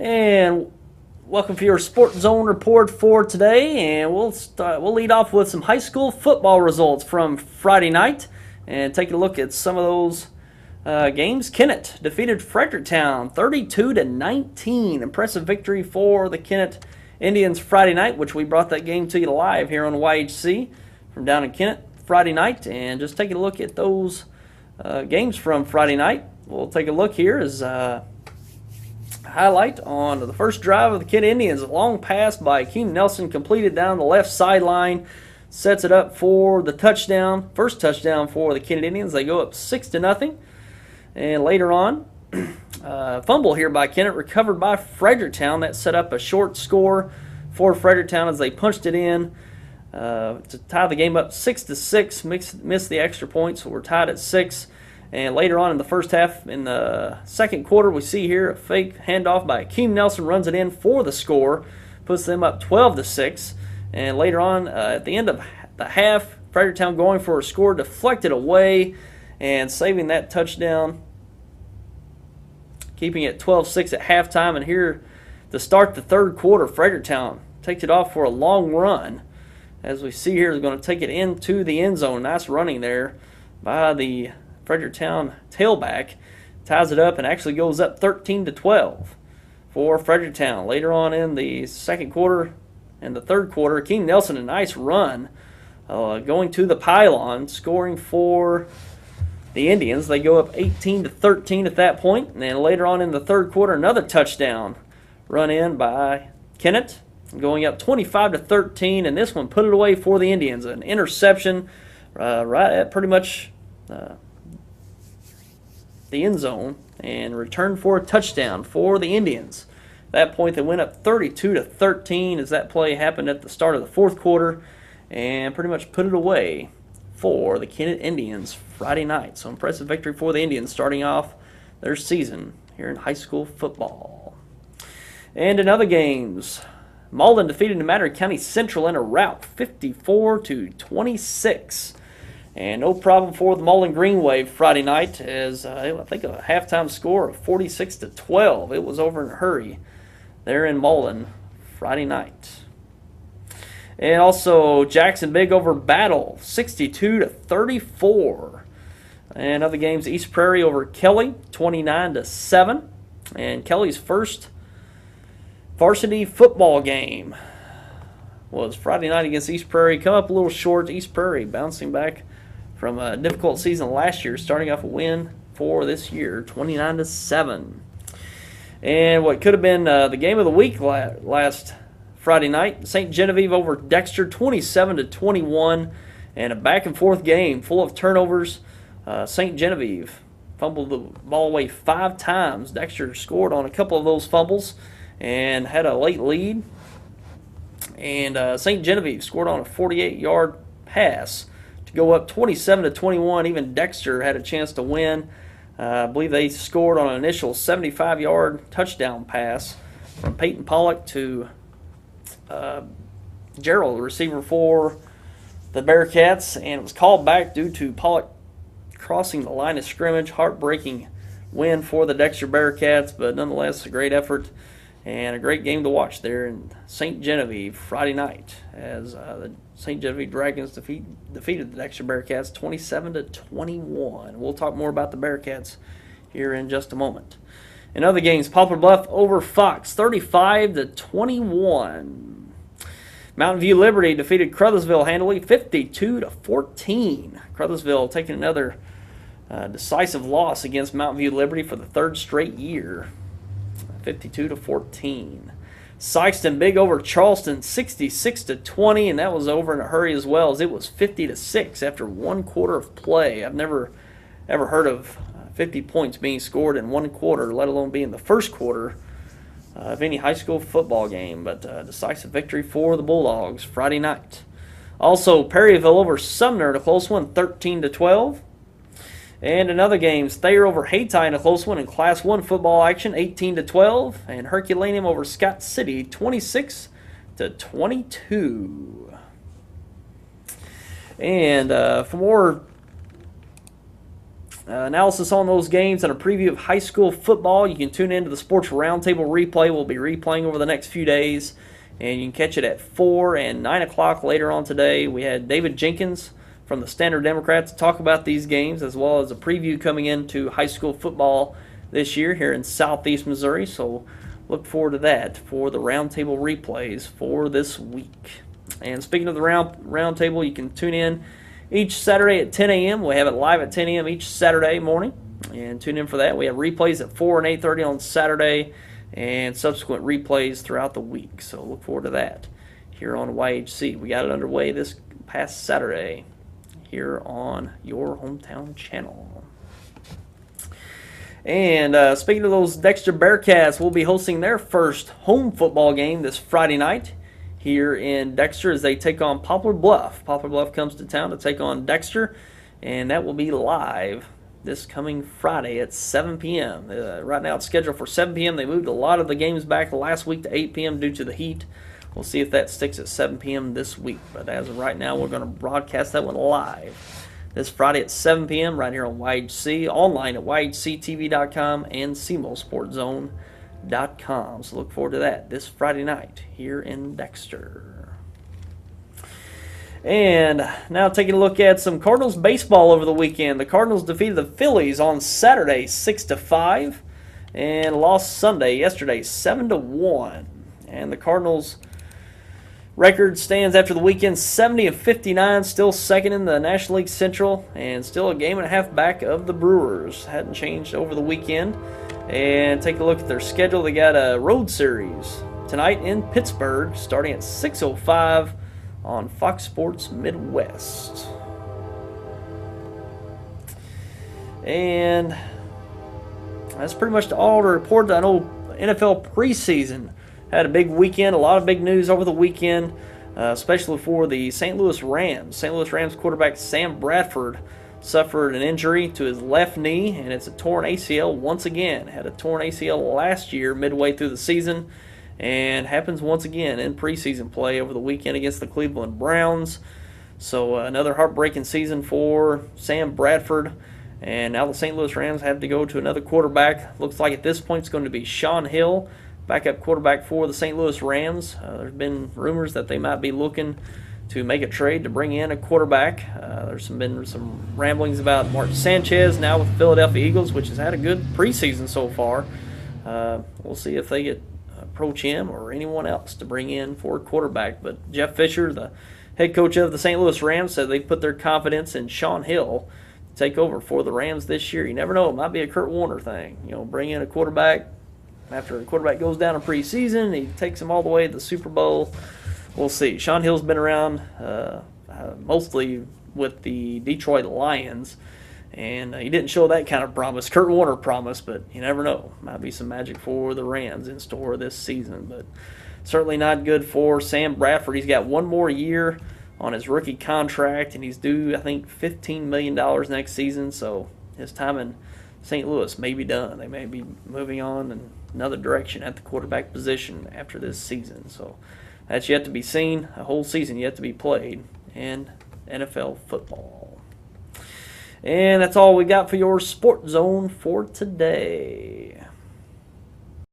And welcome for your SportsZone Report for today. And we'll lead off with some high school football results from Friday night and take a look at some of those games. Kennett defeated Fredericktown 32-19. Impressive victory for the Kennett Indians Friday night, which we brought that game to you live here on YHC from down in Kennett Friday night. And just taking a look at those games from Friday night. We'll take a look here as highlight on the first drive of the Kennett Indians. A long pass by Keenan Nelson completed down the left sideline. Sets it up for the touchdown. First touchdown for the Kennett Indians. They go up 6-0. And later on, fumble here by Kennett, recovered by Fredericktown. That set up a short score for Fredericktown as they punched it in to tie the game up 6-6. Missed the extra point, so we're tied at 6. And later on in the first half, in the second quarter, we see here a fake handoff by Keenan Nelson, runs it in for the score, puts them up 12-6. And later on, at the end of the half, Fredericktown going for a score, deflected away and saving that touchdown, keeping it 12-6 at halftime. And here to start the third quarter, Fredericktown takes it off for a long run. As we see here, they're going to take it into the end zone. Nice running there by the Fredericktown tailback. Ties it up and actually goes up 13-12 for Fredericktown. Later on in the second quarter and the third quarter, King Nelson, a nice run going to the pylon, scoring for the Indians. They go up 18-13 at that point. And then later on in the third quarter, another touchdown run in by Kennett, going up 25-13, and this one put it away for the Indians. An interception right at pretty much the end zone, and returned for a touchdown for the Indians. At that point, they went up 32-13 as that play happened at the start of the fourth quarter, and pretty much put it away for the Kennett Indians Friday night. So impressive victory for the Indians, starting off their season here in high school football. And in other games, Malden defeated Madrid County Central in a rout, 54-26. And no problem for the Malden Green Wave Friday night, as I think a halftime score of 46-12. It was over in a hurry there in Malden Friday night. And also Jackson Big over Battle, 62-34. And other games, East Prairie over Kelly, 29-7. And Kelly's first varsity football game was Friday night against East Prairie. Come up a little short. East Prairie bouncing back from a difficult season last year, starting off a win for this year, 29-7. And what could have been the game of the week last Friday night, St. Genevieve over Dexter, 27-21, and a back-and-forth game full of turnovers. St. Genevieve fumbled the ball away 5 times. Dexter scored on a couple of those fumbles and had a late lead. And St. Genevieve scored on a 48-yard pass to go up 27-21. Even Dexter had a chance to win. I believe they scored on an initial 75-yard touchdown pass from Peyton Pollock to Gerald, the receiver for the Bearcats, and it was called back due to Pollock crossing the line of scrimmage. Heartbreaking win for the Dexter Bearcats, but nonetheless a great effort and a great game to watch there in St. Genevieve Friday night, as the St. Genevieve Dragons defeated the Dexter Bearcats 27-21. We'll talk more about the Bearcats here in just a moment. In other games, Poplar Bluff over Fox, 35-21. Mountain View Liberty defeated Crothersville handily, 52-14. Crothersville taking another decisive loss against Mountain View Liberty for the third straight year, 52-14. Sykeston Big over Charleston, 66-20, and that was over in a hurry as well, as it was 50-6 after 1 quarter of play. I've never ever heard of 50 points being scored in 1 quarter, let alone be in the first quarter of any high school football game. But decisive victory for the Bulldogs Friday night. Also, Perryville over Sumner in a close one, 13-12. And in other games, Thayer over Hayti in a close one in Class 1 football action, 18-12. And Herculaneum over Scott City, 26-22. And for more analysis on those games and a preview of high school football. You can tune into the Sports Roundtable replay. We'll be replaying over the next few days, and you can catch it at 4 and 9 o'clock later on today. We had David Jenkins from the Standard Democrat to talk about these games, as well as a preview coming into high school football this year here in Southeast Missouri. So look forward to that for the Roundtable replays for this week. And speaking of the Roundtable, you can tune in each Saturday at 10 a.m. We have it live at 10 a.m. each Saturday morning, and tune in for that. We have replays at 4 and 8:30 on Saturday, and subsequent replays throughout the week. So look forward to that here on YHC. We got it underway this past Saturday here on your hometown channel. And speaking of those Dexter Bearcats, we'll be hosting their first home football game this Friday night here in Dexter as they take on Poplar Bluff. Poplar Bluff comes to town to take on Dexter, and that will be live this coming Friday at 7 p.m. Right now it's scheduled for 7 p.m. They moved a lot of the games back last week to 8 p.m. due to the heat. We'll see if that sticks at 7 p.m. this week. But as of right now, we're going to broadcast that one live this Friday at 7 p.m. right here on YHC, online at YHCTV.com and SportsZone.com. So look forward to that this Friday night here in Dexter. And now taking a look at some Cardinals baseball over the weekend. The Cardinals defeated the Phillies on Saturday 6-5 and lost yesterday 7-1. And the Cardinals record stands after the weekend 70-59, still second in the National League Central, and still a game and a half back of the Brewers. Hadn't changed over the weekend. And take a look at their schedule. They got a road series tonight in Pittsburgh starting at 6:05 on Fox Sports Midwest. And that's pretty much all to report. I know NFL preseason had a big weekend, a lot of big news over the weekend, especially for the St. Louis Rams. St. Louis Rams quarterback Sam Bradford suffered an injury to his left knee, and it's a torn ACL once again. Had a torn ACL last year midway through the season, and happens once again in preseason play over the weekend against the Cleveland Browns. So another heartbreaking season for Sam Bradford, and now the St. Louis Rams have to go to another quarterback. Looks like at this point it's going to be Sean Hill, backup quarterback for the St. Louis Rams. There's been rumors that they might be looking to make a trade to bring in a quarterback. There's been some ramblings about Mark Sanchez now with the Philadelphia Eagles, which has had a good preseason so far. We'll see if they approach him or anyone else to bring in for a quarterback. But Jeff Fisher, the head coach of the St. Louis Rams, said they put their confidence in Sean Hill to take over for the Rams this year. You never know, it might be a Kurt Warner thing. Bring in a quarterback. After a quarterback goes down in preseason, he takes him all the way to the Super Bowl. We'll see. Sean Hill's been around mostly with the Detroit Lions, and he didn't show that kind of promise. Kurt Warner promise, but you never know. Might be some magic for the Rams in store this season, but certainly not good for Sam Bradford. He's got one more year on his rookie contract, and he's due, I think, $15 million next season, so his time in St. Louis may be done. They may be moving on in another direction at the quarterback position after this season. So that's yet to be seen. A whole season yet to be played in NFL football. And that's all we got for your Sports Zone for today.